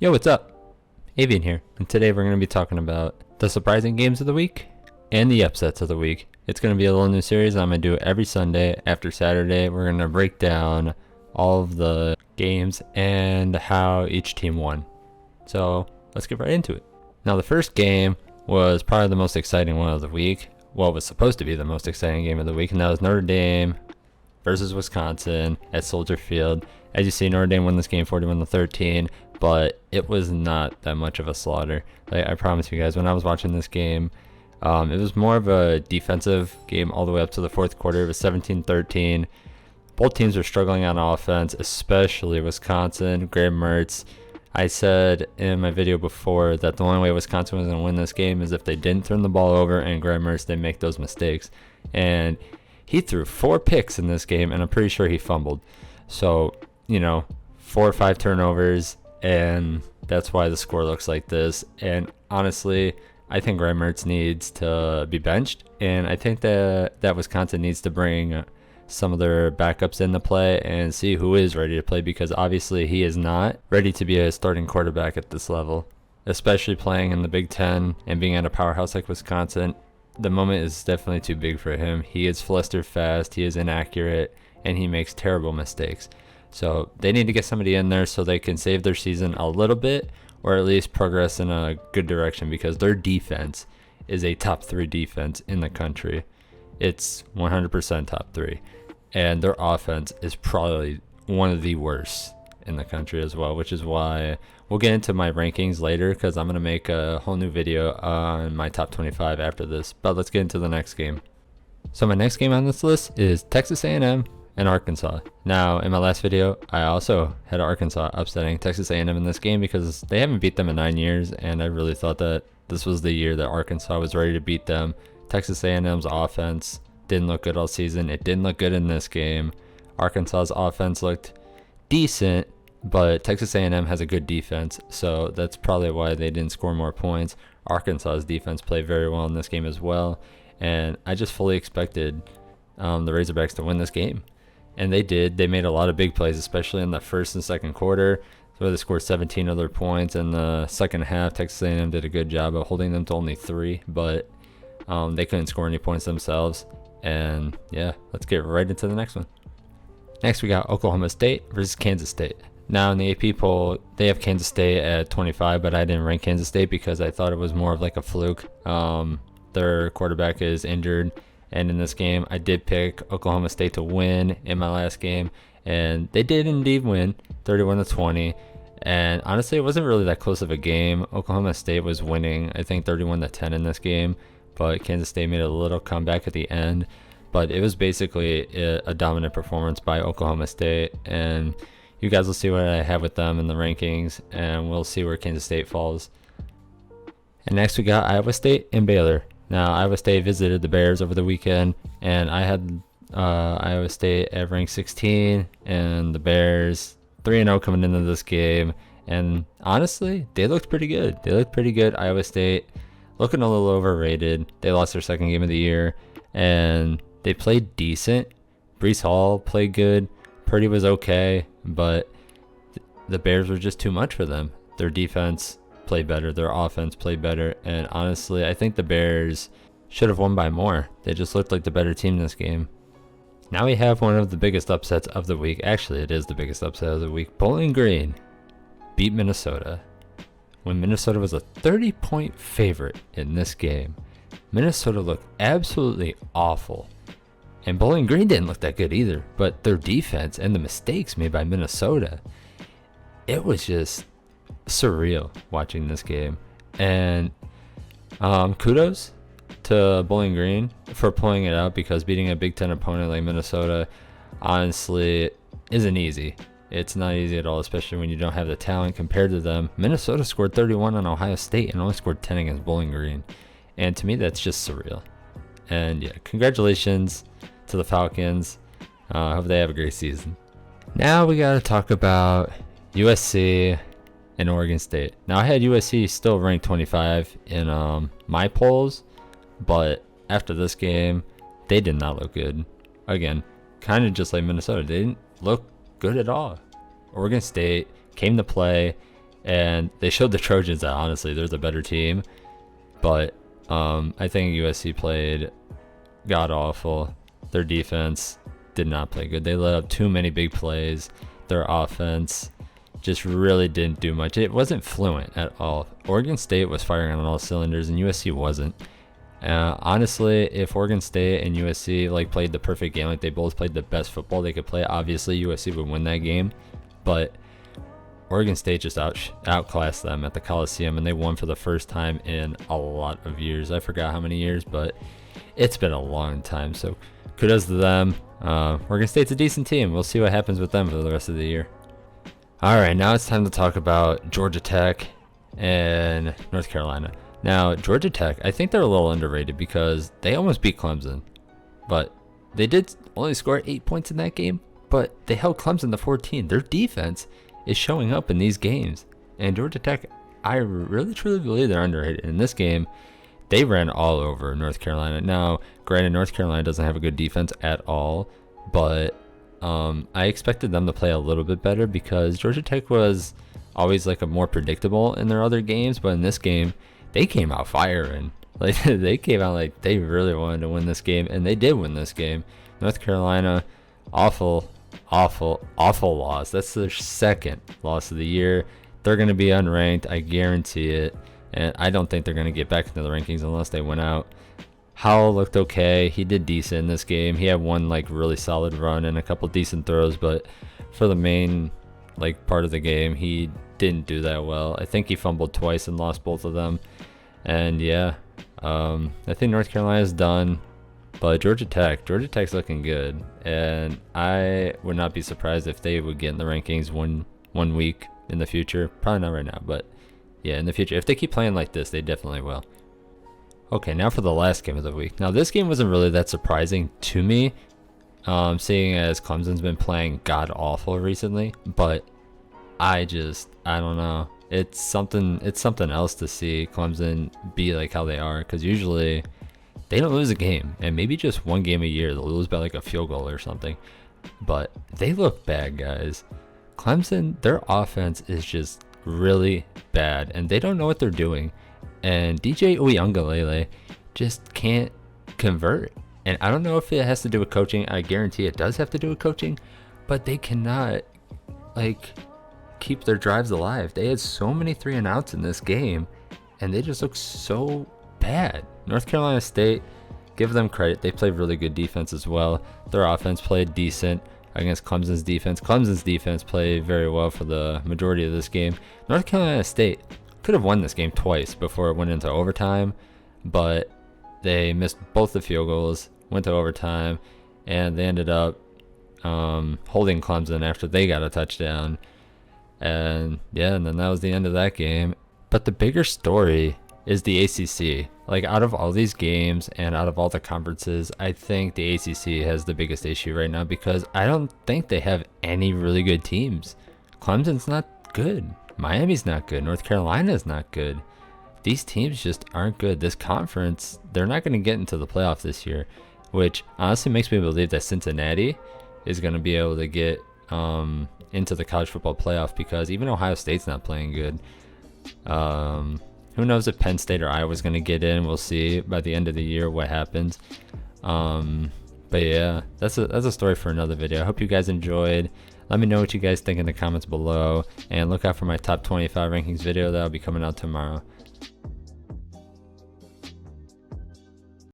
Yo, what's up? Avian here, and today we're going to be talking about the surprising games of the week and the upsets of the week. It's going to be a little new series. I'm going to do it every Sunday after Saturday. We're going to break down all of the games and how each team won. So let's get right into it. Now, the first game was probably the most exciting one of the week. Well, it was supposed to be the most exciting game of the week, and that was Notre Dame versus Wisconsin at Soldier Field. As you see, Notre Dame won this game 41-13, but it was not that much of a slaughter. I promise you guys, when I was watching this game, it was more of a defensive game all the way up to the fourth quarter. It was 17-13. Both teams were struggling on offense, especially Wisconsin. Graham Mertz. I said in my video before that the only way Wisconsin was going to win this game is if they didn't turn the ball over and Graham Mertz didn't make those mistakes. And he threw 4 picks in this game, and I'm pretty sure he fumbled. So, 4 or 5 turnovers, and that's why the score looks like this. And honestly, I think Graham Mertz needs to be benched, and I think that Wisconsin needs to bring some of their backups into play and see who is ready to play, because obviously he is not ready to be a starting quarterback at this level, especially playing in the Big Ten and being at a powerhouse like Wisconsin. The moment is definitely too big for him. He is flustered fast, he is inaccurate, and he makes terrible mistakes. So they need to get somebody in there so they can save their season a little bit, or at least progress in a good direction, because their defense is a top 3 defense in the country. It's 100% top 3. And their offense is probably one of the worst in the country as well, which is why we'll get into my rankings later, because I'm going to make a whole new video on my top 25 after this. But let's get into the next game. So my next game on this list is Texas A&M and Arkansas. Now, in my last video, I also had Arkansas upsetting Texas A&M in this game because they haven't beat them in 9 years, and I really thought that this was the year that Arkansas was ready to beat them. Texas A&M's offense didn't look good all season. It didn't look good in this game. Arkansas's offense looked decent, but Texas A&M has a good defense, so that's probably why they didn't score more points. Arkansas's defense played very well in this game as well, and I just fully expected the Razorbacks to win this game. And they did. They made a lot of big plays, especially in the first and second quarter, where they scored 17 other points. In the second half, Texas A&M did a good job of holding them to only 3, but they couldn't score any points themselves. And yeah, let's get right into the next one. Next, we got Oklahoma State versus Kansas State. Now, in the AP poll, they have Kansas State at 25, but I didn't rank Kansas State because I thought it was more of like a fluke. Their quarterback is injured, and in this game, I did pick Oklahoma State to win in my last game, and they did indeed win, 31-20. And honestly, it wasn't really that close of a game. Oklahoma State was winning, I think, 31-10 in this game, but Kansas State made a little comeback at the end. But it was basically a dominant performance by Oklahoma State, and you guys will see what I have with them in the rankings, and we'll see where Kansas State falls. And next we got Iowa State and Baylor. Now, Iowa State visited the Bears over the weekend, and I had Iowa State at rank 16, and the Bears 3-0 coming into this game. And honestly, they looked pretty good. Iowa State looking a little overrated. They lost their second game of the year, and they played decent. Breece Hall played good. Purdy was okay, but the Bears were just too much for them. Their defense played better. Their offense played better. And honestly, I think the Bears should have won by more. They just looked like the better team in this game. Now we have one of the biggest upsets of the week. Actually, it is the biggest upset of the week. Bowling Green beat Minnesota when Minnesota was a 30-point favorite in this game. Minnesota looked absolutely awful. And Bowling Green didn't look that good either. But their defense and the mistakes made by Minnesota, it was just surreal watching this game. And kudos to Bowling Green for pulling it out, because beating a Big Ten opponent like Minnesota honestly isn't easy. It's not easy at all, especially when you don't have the talent compared to them. Minnesota scored 31 on Ohio State and only scored 10 against Bowling Green. And to me, that's just surreal. And yeah, congratulations to the Falcons. I hope they have a great season. Now we got to talk about USC and Oregon State. Now, I had USC still ranked 25 in my polls, but after this game, they did not look good. Again, kind of just like Minnesota. They didn't look good at all. Oregon State came to play, And they showed the Trojans that honestly they're the better team. But I think USC played god awful. Their defense did not play good. They let up too many big plays. Their offense just really didn't do much. It wasn't fluent at all. Oregon State was firing on all cylinders and USC wasn't. Honestly, if Oregon State and USC like played the perfect game, like they both played the best football they could play, obviously USC would win that game. But Oregon State just outclassed them at the Coliseum, and they won for the first time in a lot of years. I forgot how many years, but it's been a long time. So kudos to them. Oregon State's a decent team. We'll see what happens with them for the rest of the year. All right, now it's time to talk about Georgia Tech and North Carolina. Now, Georgia Tech, I think they're a little underrated because they almost beat Clemson, but they did only score 8 points in that game, but they held Clemson to 14. Their defense is showing up in these games, and Georgia Tech, I really truly believe they're underrated. In this game, they ran all over North Carolina. Now, granted, North Carolina doesn't have a good defense at all, but I expected them to play a little bit better because Georgia Tech was always like a more predictable in their other games, but in this game, they came out firing. Like they came out like they really wanted to win this game, and they did win this game. North Carolina, awful loss. That's their second loss of the year. They're going to be unranked, I guarantee it, and I don't think they're going to get back into the rankings unless they win out. Howell looked okay. He did decent in this game. He had one like really solid run and a couple decent throws, but for the main like part of the game, he didn't do that well. I think he fumbled twice and lost both of them. And yeah, I think North Carolina's done. But Georgia Tech's looking good, and I would not be surprised if they would get in the rankings one week in the future. Probably not right now, but yeah, in the future. If they keep playing like this, they definitely will. Okay, now for the last game of the week. Now this game wasn't really that surprising to me, seeing as Clemson's been playing god awful recently. But I don't know. It's something else to see Clemson be like how they are, because usually they don't lose a game, and maybe just one game a year they'll lose by like a field goal or something. But they look bad, guys. Clemson, their offense is just really bad, and they don't know what they're doing. And DJ Uyunglele just can't convert. And I don't know if it has to do with coaching. I guarantee it does have to do with coaching, but they cannot like keep their drives alive. They had so many 3-and-outs in this game, and they just look so bad. North Carolina State, give them credit. They played really good defense as well. Their offense played decent against Clemson's defense. Clemson's defense played very well for the majority of this game. North Carolina State could have won this game twice before it went into overtime, but they missed both the field goals, went to overtime, and they ended up holding Clemson after they got a touchdown. And yeah, and then that was the end of that game. But the bigger story is the ACC. Like, out of all these games and out of all the conferences, I think the ACC has the biggest issue right now because I don't think they have any really good teams. Clemson's not good. Miami's not good. North Carolina's not good. These teams just aren't good. This conference, they're not going to get into the playoffs this year, which honestly makes me believe that Cincinnati is going to be able to get into the college football playoff, because even Ohio State's not playing good. Who knows if Penn State or Iowa's going to get in? We'll see by the end of the year what happens. But yeah, that's a story for another video. I hope you guys enjoyed. Let me know what you guys think in the comments below, and look out for my top 25 rankings video that'll be coming out tomorrow.